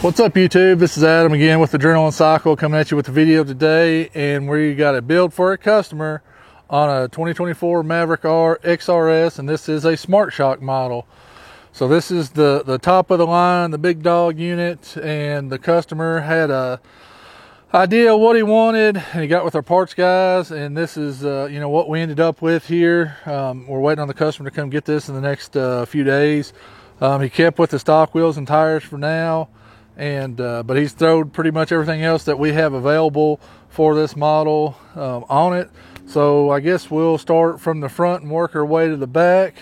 What's up, YouTube? This is Adam again with Adrenaline Cycle, coming at you with a video today, and we got a build for a customer on a 2024 Maverick R XRS, and this is a Smart Shock model. So this is the top of the line, the big dog unit, and the customer had a idea of what he wanted, and he got with our parts guys, and this is what we ended up with here. We're waiting on the customer to come get this in the next few days. He kept with the stock wheels and tires for now, and but he's thrown pretty much everything else that we have available for this model on it. So I guess we'll start from the front and work our way to the back.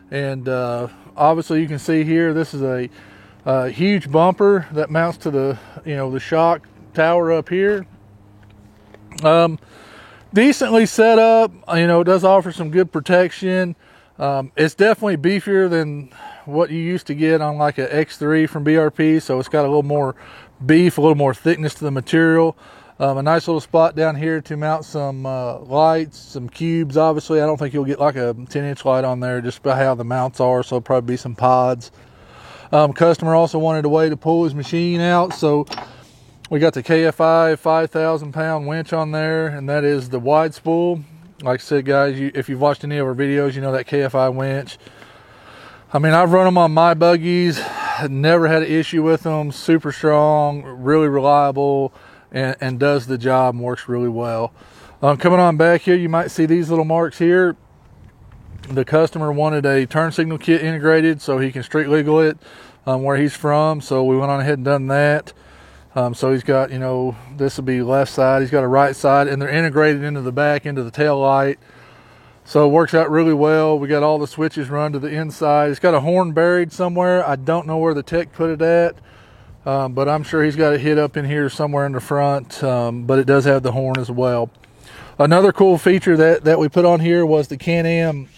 And obviously you can see here, this is a huge bumper that mounts to the the shock tower up here. Decently set up, it does offer some good protection. It's definitely beefier than what you used to get on like a X3 from BRP, so it's got a little more beef, a little more thickness to the material. A nice little spot down here to mount some lights, some cubes. Obviously I don't think you'll get like a 10-inch light on there, just by how the mounts are, so it'll probably be some pods. Customer also wanted a way to pull his machine out, so we got the KFI 5,000 pound winch on there, and that is the wide spool. Like I said, guys, if you've watched any of our videos, you know that KFI winch. I mean, I've run them on my buggies, never had an issue with them. Super strong, really reliable, and does the job and works really well. Coming on back here, you might see these little marks here. The customer wanted a turn signal kit integrated so he can street legal it where he's from, so we went on ahead and done that. So he's got, this will be left side, he's got a right side, and they're integrated into the back, into the tail light. So it works out really well. We got all the switches run to the inside. It's got a horn buried somewhere. I don't know where the tech put it at, but I'm sure he's got it hid up in here somewhere in the front, but it does have the horn as well. Another cool feature that we put on here was the Can-Am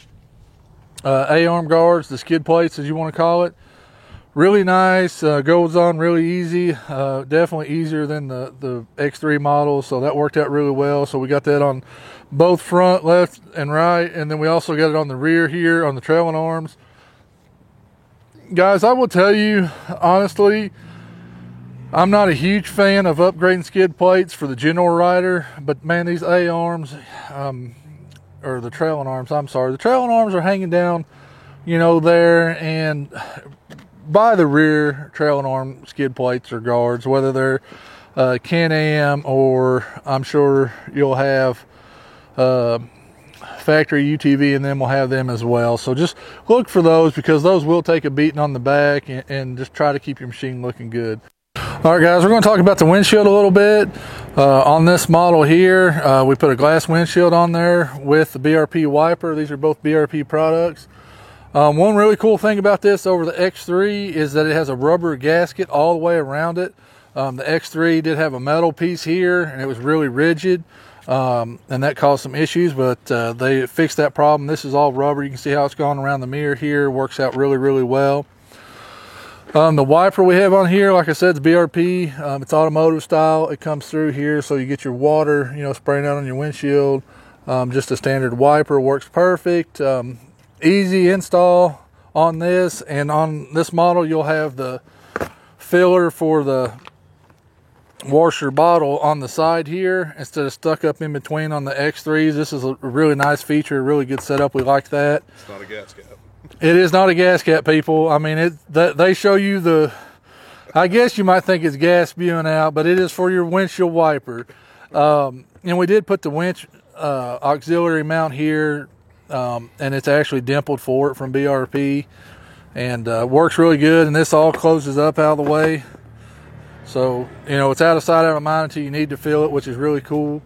A-arm guards, the skid plates as you want to call it. Really nice, goes on really easy, definitely easier than the X3 model, so that worked out really well. So we got that on both front, left and right, and then we also got it on the rear here on the trailing arms. Guys, I will tell you, honestly, I'm not a huge fan of upgrading skid plates for the general rider, but man, these A-arms, or the trailing arms, I'm sorry, the trailing arms are hanging down, there, and by the rear trailing arm skid plates or guards, whether they're Can-Am or I'm sure you'll have factory UTV, and then we'll have them as well. So just look for those, because those will take a beating on the back, and just try to keep your machine looking good. All right, guys, we're going to talk about the windshield a little bit. On this model here, we put a glass windshield on there with the BRP wiper. These are both BRP products. One really cool thing about this over the X3 is that it has a rubber gasket all the way around it. The X3 did have a metal piece here, and it was really rigid, and that caused some issues, but they fixed that problem. This is all rubber. You can see how it's gone around the mirror here. Works out really, really well. The wiper we have on here, like I said, it's BRP. It's automotive style. It comes through here, so you get your water, spraying out on your windshield. Just a standard wiper, works perfect. Easy install on this, and on this model you'll have the filler for the washer bottle on the side here instead of stuck up in between on the X3s. This is a really nice feature, really good setup. We like that. It's not a gas cap. It is not a gas cap, people. I mean, they show you the, I guess you might think it's gas spewing out, but it is for your windshield wiper. And we did put the winch auxiliary mount here, and it's actually dimpled for it from BRP, and works really good. And this all closes up out of the way, so it's out of sight, out of mind until you need to fill it, which is really cool.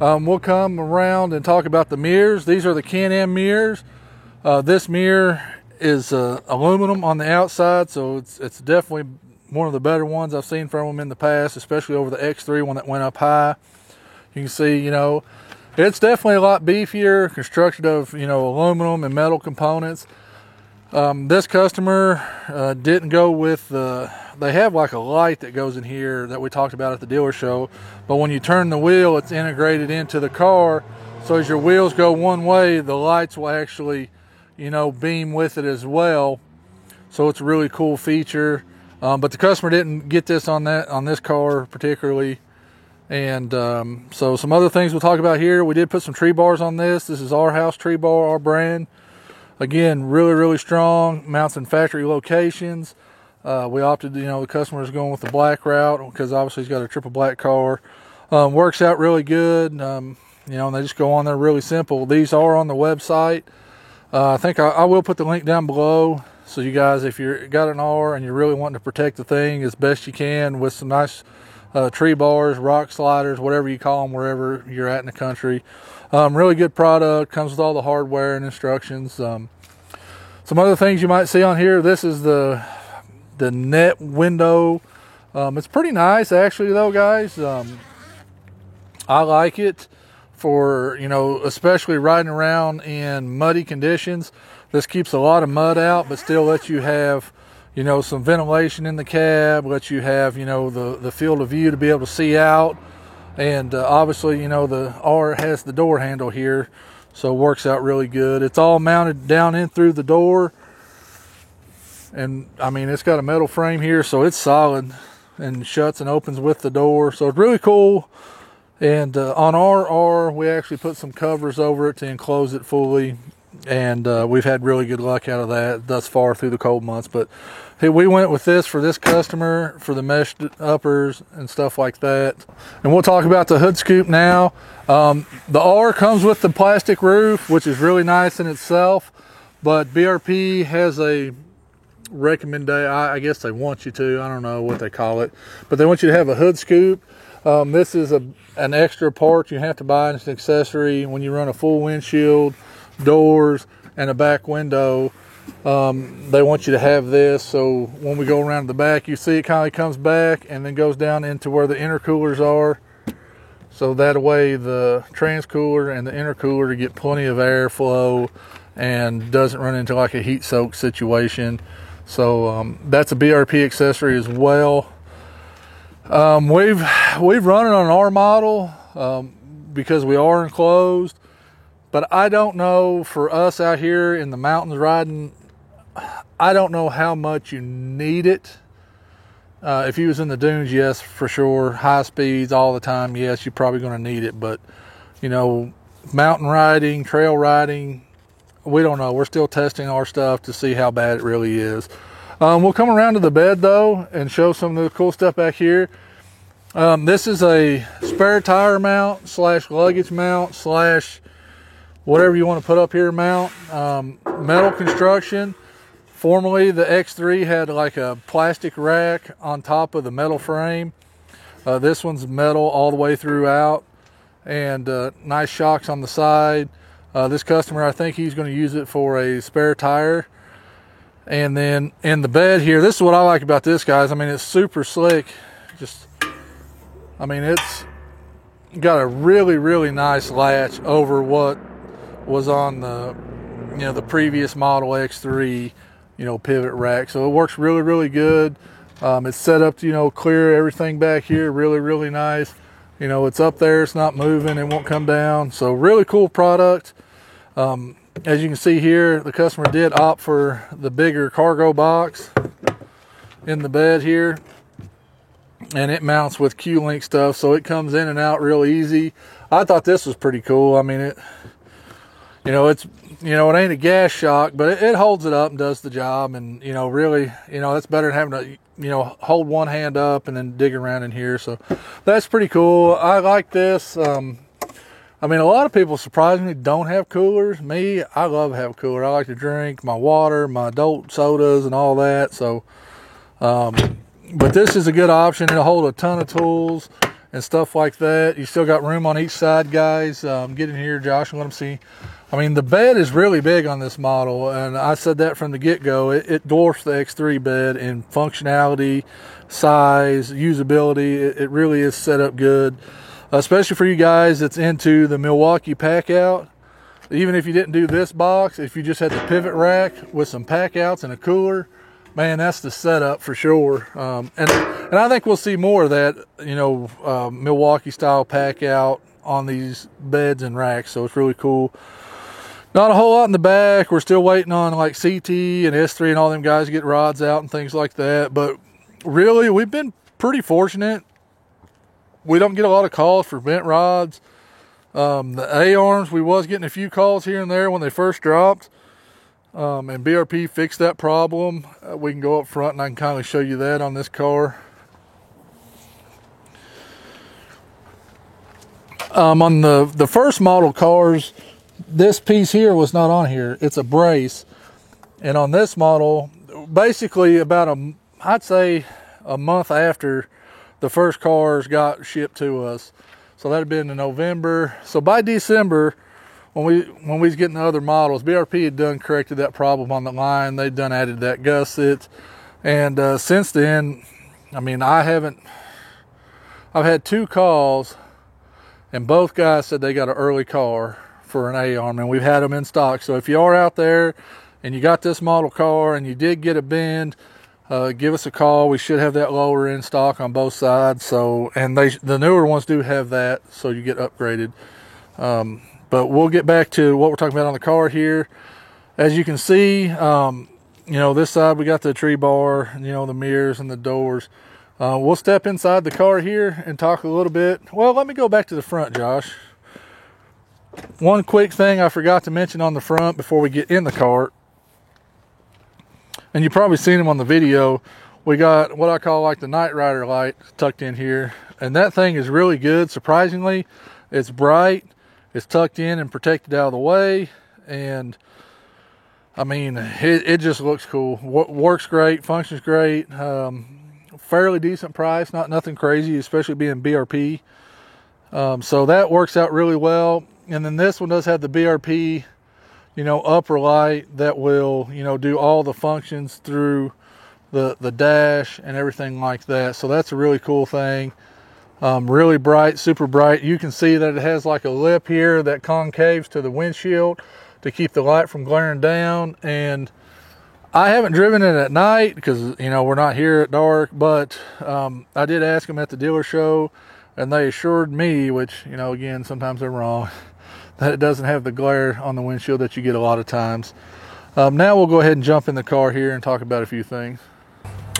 We'll come around and talk about the mirrors. These are the Can-Am mirrors. This mirror is aluminum on the outside, so it's definitely one of the better ones I've seen from them in the past, especially over the X3 one that went up high. You can see, it's definitely a lot beefier, constructed of, aluminum and metal components. This customer didn't go with they have like a light that goes in here that we talked about at the dealer show, but when you turn the wheel, it's integrated into the car, so as your wheels go one way, the lights will actually, beam with it as well. So it's a really cool feature. But the customer didn't get this on this car particularly. And so some other things we'll talk about here. We did put some tree bars on this. This is our house tree bar, our brand. Again, really, really strong. Mounts in factory locations. We opted, the customer's going with the black route because obviously he's got a triple black car. Works out really good. And they just go on there really simple. These are on the website. I think I will put the link down below. So you guys, if you got an R and you're really wanting to protect the thing as best you can with some nice tree bars, rock sliders, whatever you call them, wherever you're at in the country. Really good product. Comes with all the hardware and instructions. Some other things you might see on here. This is the net window. It's pretty nice actually though, guys. I like it for, especially riding around in muddy conditions. This keeps a lot of mud out, but still lets you have, some ventilation in the cab, lets you have, the field of view to be able to see out. And obviously, the R has the door handle here, so it works out really good. It's all mounted down in through the door. And I mean, it's got a metal frame here, so it's solid and shuts and opens with the door. So it's really cool. And on our R, we actually put some covers over it to enclose it fully. And we've had really good luck out of that thus far through the cold months. But hey, we went with this for this customer for the mesh uppers and stuff like that. And we'll talk about the hood scoop now. The R comes with the plastic roof, which is really nice in itself. But BRP has a recommendation. I guess they want you to. I don't know what they call it, but they want you to have a hood scoop. This is an extra part you have to buy. It's an accessory when you run a full windshield, doors, and a back window. They want you to have this, so when we go around the back, you see it kind of comes back and then goes down into where the intercoolers are. So that way the transcooler and the intercooler get plenty of airflow and doesn't run into like a heat soak situation. So that's a BRP accessory as well. We've run it on our model because we are enclosed, but I don't know for us out here in the mountains riding, I don't know how much you need it. If you was in the dunes, yes, for sure. High speeds all the time, yes, you're probably going to need it. But, mountain riding, trail riding, we don't know. We're still testing our stuff to see how bad it really is. We'll come around to the bed, though, and show some of the cool stuff back here. This is a spare tire mount / luggage mount / whatever you want to put up here mount. Metal construction. Formerly, the X3 had like a plastic rack on top of the metal frame. This one's metal all the way throughout, and nice shocks on the side. This customer, I think he's going to use it for a spare tire. And then in the bed here, this is what I like about this, guys. I mean, it's super slick. It's got a really, really nice latch over what was on the, the previous model X3, pivot rack. So it works really, really good. It's set up to, clear everything back here. Really, really nice. It's up there. It's not moving. It won't come down. So really cool product. As you can see here, the customer did opt for the bigger cargo box in the bed here. And it mounts with Q-Link stuff, so it comes in and out real easy. I thought this was pretty cool. I mean, it ain't a gas shock, but it holds it up and does the job. And, really, that's better than having to, hold one hand up and then dig around in here. So that's pretty cool. I like this. A lot of people surprisingly don't have coolers. Me, I love to have a cooler. I like to drink my water, my adult sodas and all that. So, but this is a good option. It'll hold a ton of tools and stuff like that. You still got room on each side, guys. Get in here, Josh, and let them see. The bed is really big on this model, and I said that from the get-go. It dwarfs the X3 bed in functionality, size, usability. It really is set up good, especially for you guys that's into the Milwaukee pack out. Even if you didn't do this box, if you just had the pivot rack with some pack outs and a cooler, man, that's the setup for sure. And I think we'll see more of that, Milwaukee style pack out on these beds and racks. So it's really cool. Not a whole lot in the back. We're still waiting on like CT and S3 and all them guys to get rods out and things like that. But Really, we've been pretty fortunate. We don't get a lot of calls for bent rods. The A-arms, we was getting a few calls here and there when they first dropped. And BRP fixed that problem. We can go up front and I can kind of show you that on this car. On the first model cars, this piece here was not on here. It's a brace. And on this model, basically about I'd say a month after the first cars got shipped to us. So that'd been in November. So by December, when we was getting the other models, BRP had done corrected that problem on the line. They'd done added that gusset. And since then, I mean, I've had 2 calls and both guys said they got an early car for an A-arm, and we've had them in stock. So if you are out there and you got this model car and you did get a bend, give us a call. We should have that lower in stock on both sides. So, and the newer ones do have that, so you get upgraded. But we'll get back to what we're talking about on the car here. As you can see, you know, this side we got the tree bar, you know, the mirrors and the doors. We'll step inside the car here and talk a little bit. Well, let me go back to the front, Josh. One quick thing I forgot to mention on the front before we get in the car, and you've probably seen them on the video, we got what I call like the Knight Rider light tucked in here, and that thing is really good. Surprisingly, it's bright, it's tucked in and protected out of the way, and I mean, it just looks cool. Works great, functions great. Fairly decent price, nothing crazy, especially being BRP. So that works out really well. And then this one does have the BRP, you know, upper light that will, you know, do all the functions through the dash and everything like that. So that's a really cool thing. Really bright, super bright. You can see that it has like a lip here that concaves to the windshield to keep the light from glaring down. And I haven't driven it at night because, you know, we're not here at dark, but I did ask them at the dealer show, and they assured me, which, you know, again, sometimes they're wrong, that it doesn't have the glare on the windshield that you get a lot of times. Now we'll go ahead and jump in the car here and talk about a few things.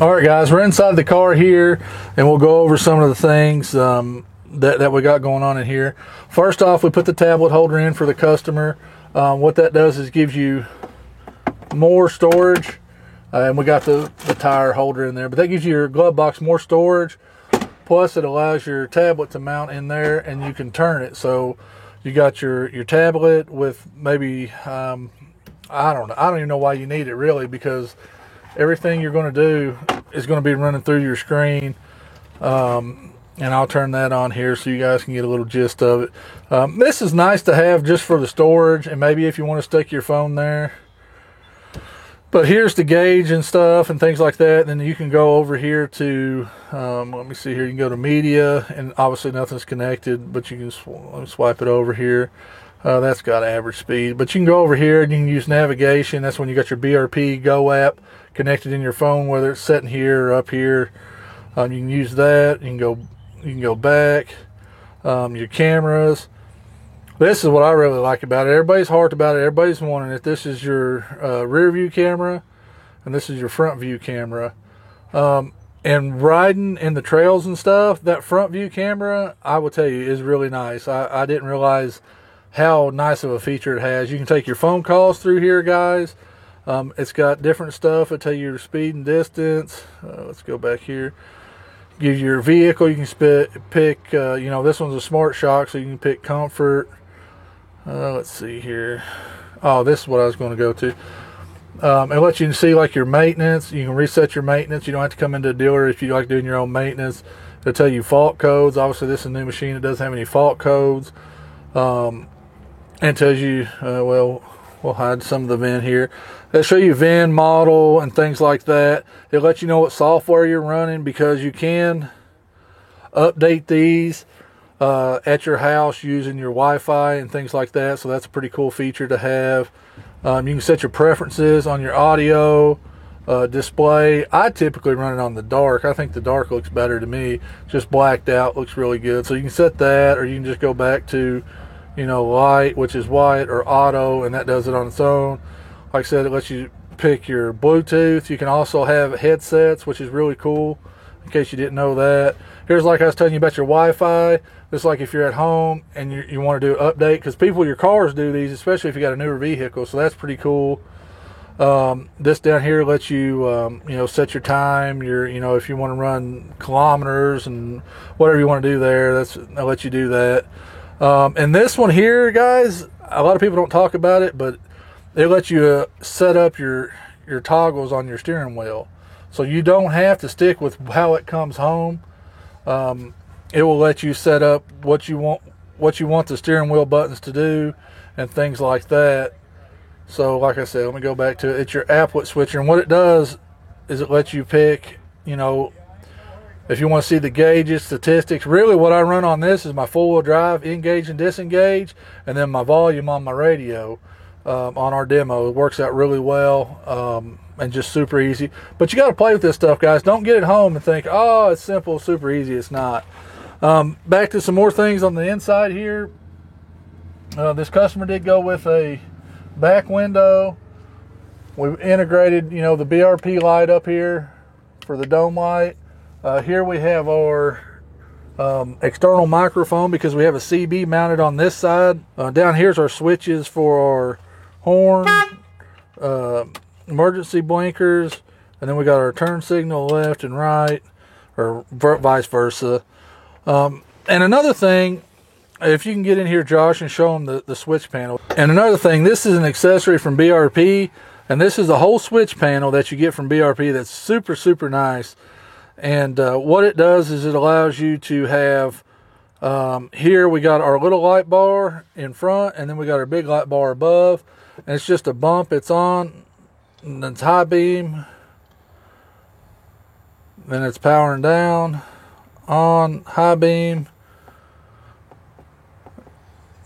All right, guys, we're inside the car here, and we'll go over some of the things that we got going on in here. First off, we put the tablet holder in for the customer. What that does is gives you more storage, and we got the tire holder in there, but that gives you your glove box more storage, plus it allows your tablet to mount in there and you can turn it. So you got your tablet with maybe I don't even know why you need it really, because everything you're going to do is going to be running through your screen. And I'll turn that on here so you guys can get a little gist of it. This is nice to have just for the storage, and maybe if you want to stick your phone there. But here's the gauge and stuff and things like that. And then you can go over here to, let me see here, you can go to media, and obviously nothing's connected, but you can let me swipe it over here. That's got average speed. But you can go over here and you can use navigation. That's when you got your BRP Go app connected in your phone, whether it's sitting here or up here. You can use that. You can go back. Your cameras. This is what I really like about it. Everybody's harped about it. Everybody's wanting it. This is your rear view camera, and this is your front view camera. And riding in the trails and stuff, that front view camera, I will tell you, is really nice. I didn't realize how nice of a feature it has. You can take your phone calls through here, guys. It's got different stuff. It'll tell you your speed and distance. Let's go back here. Give you your vehicle. You can pick, you know, this one's a Smart Shock, so you can pick comfort. Let's see here. Oh, this is what I was going to go to. It lets you see like your maintenance. You can reset your maintenance. You don't have to come into a dealer if you like doing your own maintenance. It'll tell you fault codes. Obviously, this is a new machine. It doesn't have any fault codes. And it tells you, well, we'll hide some of the VIN here. It'll show you VIN, model, and things like that. It'll let you know what software you're running, because you can update these at your house using your Wi-Fi and things like that. So that's a pretty cool feature to have. You can set your preferences on your audio display. I typically run it on the dark. I think the dark looks better to me. Just blacked out looks really good. So you can set that, or you can just go back to, you know, light, which is white, or auto, and that does it on its own. Like I said, it lets you pick your Bluetooth. You can also have headsets, which is really cool, in case you didn't know that. Here's, like I was telling you about your Wi-Fi. It's like if you're at home and you want to do an update, because your cars do these, especially if you got a newer vehicle, so that's pretty cool. This down here lets you, set your time, if you want to run kilometers and whatever you want to do there, that lets you do that. And this one here, guys, a lot of people don't talk about it, but it lets you set up your toggles on your steering wheel. So you don't have to stick with how it comes home. It will let you set up what you want the steering wheel buttons to do and things like that. So like I said, let me go back to it. It's your applet switcher, and what it does is it lets you pick, if you want to see the gauges, statistics. Really what I run on this is my four-wheel drive, engage and disengage, and then my volume on my radio on our demo. It works out really well and just super easy. But you got to play with this stuff, guys. Don't get it home and think, oh, it's simple, super easy. It's not. Back to some more things on the inside here. This customer did go with a back window. We integrated, the BRP light up here for the dome light. Here we have our external microphone because we have a CB mounted on this side. Down here's our switches for our horn, emergency blinkers, and then we got our turn signal left and right, or vice versa. And another thing, if you can get in here, Josh, and show them the switch panel. And another thing, this is an accessory from BRP, and this is the whole switch panel that you get from BRP that's super, super nice. And what it does is it allows you to have, here we got our little light bar in front, and then we got our big light bar above. And it's just a bump. It's on, and it's high beam. Then it's powering down, on, high beam.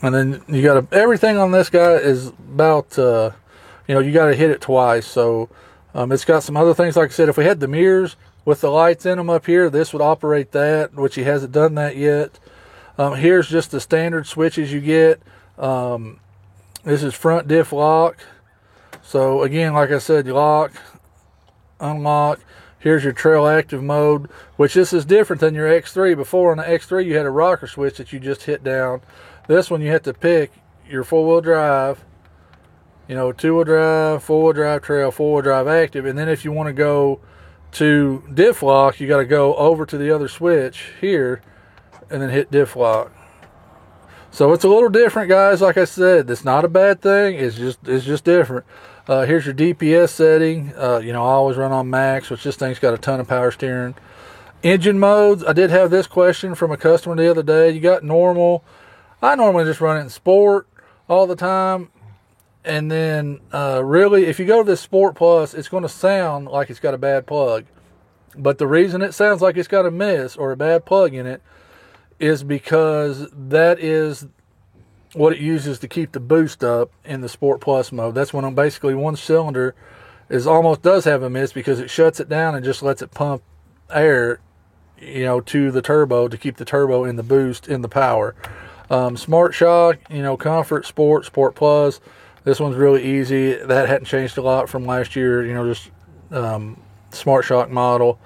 And then you got everything on this guy is about, you got to hit it twice. So it's got some other things. Like I said, if we had the mirrors with the lights in them up here, this would operate that, which he hasn't done that yet. Here's just the standard switches you get. This is front diff lock. So again, like I said, you lock, unlock. Here's your trail active mode, which this is different than your X3. Before on the X3, you had a rocker switch that you just hit down. This one, you have to pick your four-wheel drive, two-wheel drive, four-wheel drive trail, four-wheel drive active. And then if you want to go to diff lock, you got to go over to the other switch here and then hit diff lock. So it's a little different, guys. Like I said, it's not a bad thing. It's just different. Here's your DPS setting. I always run on max, which this thing's got a ton of power steering. Engine modes. I did have this question from a customer the other day. You got normal. I normally just run it in sport all the time. And then really, if you go to this Sport Plus, it's going to sound like it's got a bad plug. But the reason it sounds like it's got a miss or a bad plug in it is because that is what it uses to keep the boost up in the Sport Plus mode. That's when basically one cylinder does have a miss because it shuts it down and just lets it pump air, to the turbo to keep the turbo in the boost, in the power. Smart Shock, Comfort, Sport Plus. This one's really easy. That hadn't changed a lot from last year, just Smart Shock model.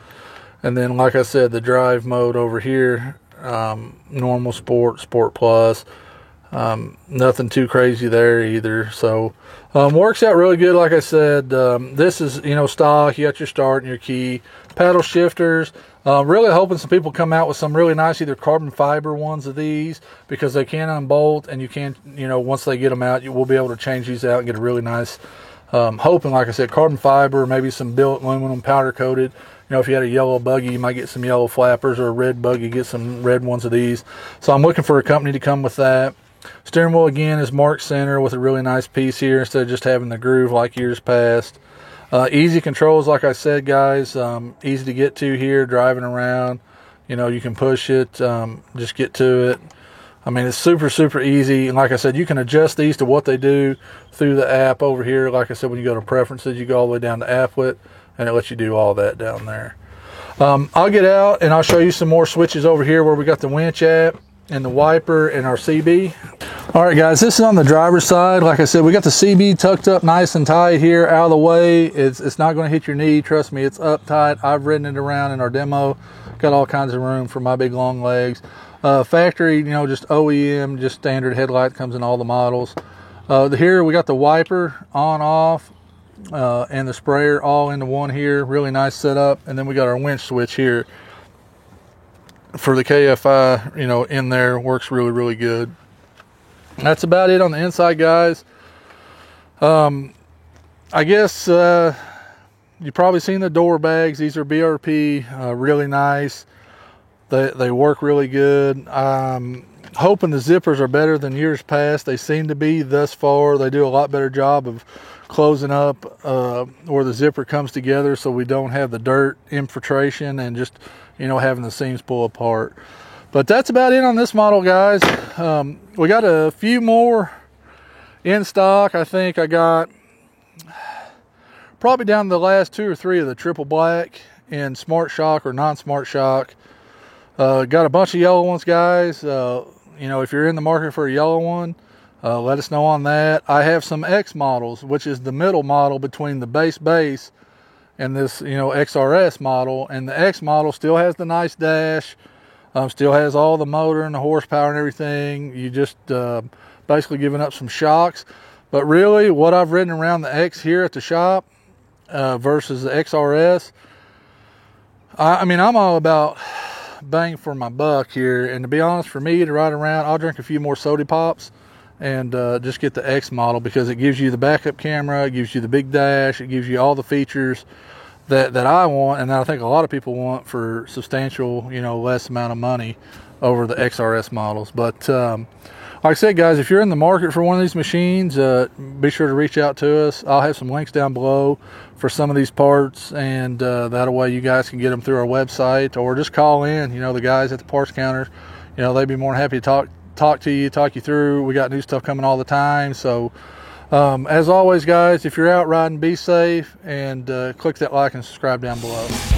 And then, like I said, the drive mode over here, normal, Sport Plus. Nothing too crazy there either. So works out really good. Like I said, this is stock. You got your start and your key, paddle shifters. Really hoping some people come out with some really nice either carbon fiber ones of these, because they can unbolt, and you can, once they get them out, you will be able to change these out and get a really nice, hoping, like I said, carbon fiber, maybe some billet aluminum powder coated. If you had a yellow buggy, you might get some yellow flappers, or a red buggy, get some red ones of these. So I'm looking for a company to come with that. Steering wheel again is marked center with a really nice piece here instead of just having the groove like years past. Easy controls, like I said, guys. Easy to get to here, driving around. You can push it, just get to it. I mean, it's super, super easy. And like I said, you can adjust these to what they do through the app over here. Like I said, when you go to preferences, you go all the way down to applet, and it lets you do all that down there. I'll get out and I'll show you some more switches over here where we got the winch app and the wiper and our CB. All right, guys, this is on the driver's side. Like I said, we got the CB tucked up nice and tight here, out of the way. It's not going to hit your knee. Trust me, it's up tight. I've ridden it around in our demo. Got all kinds of room for my big long legs. Factory, you know, just OEM, just standard headlight, comes in all the models. Here we got the wiper on, off, and the sprayer all into one here. Really nice setup. And then we got our winch switch here for the KFI, you know, in there. Works really, really good. That's about it on the inside, guys. I guess you've probably seen the door bags. These are BRP, really nice. They work really good. I'm hoping the zippers are better than years past. They seem to be thus far. They do a lot better job of closing up where the zipper comes together, so we don't have the dirt infiltration and just, you know, having the seams pull apart. But that's about it on this model, guys. We got a few more in stock. I think I got probably down to the last 2 or 3 of the triple black in Smart Shock or non-Smart Shock. Got a bunch of yellow ones, guys. You know, if you're in the market for a yellow one, let us know on that. I have some X models, which is the middle model between the base and this, you know, XRS model. And the X model still has the nice dash. Still has all the motor and the horsepower and everything. You just basically giving up some shocks. But really, what I've ridden around the X here at the shop versus the XRS, I mean, I'm all about bang for my buck here. And to be honest, for me to ride around, I'll drink a few more soda pops and just get the X model, because it gives you the backup camera, it gives you the big dash, it gives you all the features that I want, and that I think a lot of people want for substantial, you know, less amount of money over the XRS models. But like I said, guys, if you're in the market for one of these machines, be sure to reach out to us. I'll have some links down below for some of these parts, and that way you guys can get them through our website, or just call in. You know, the guys at the parts counters, you know, they'd be more than happy to talk to you, talk you through. We got new stuff coming all the time. So as always, guys, if you're out riding, be safe, and click that like and subscribe down below.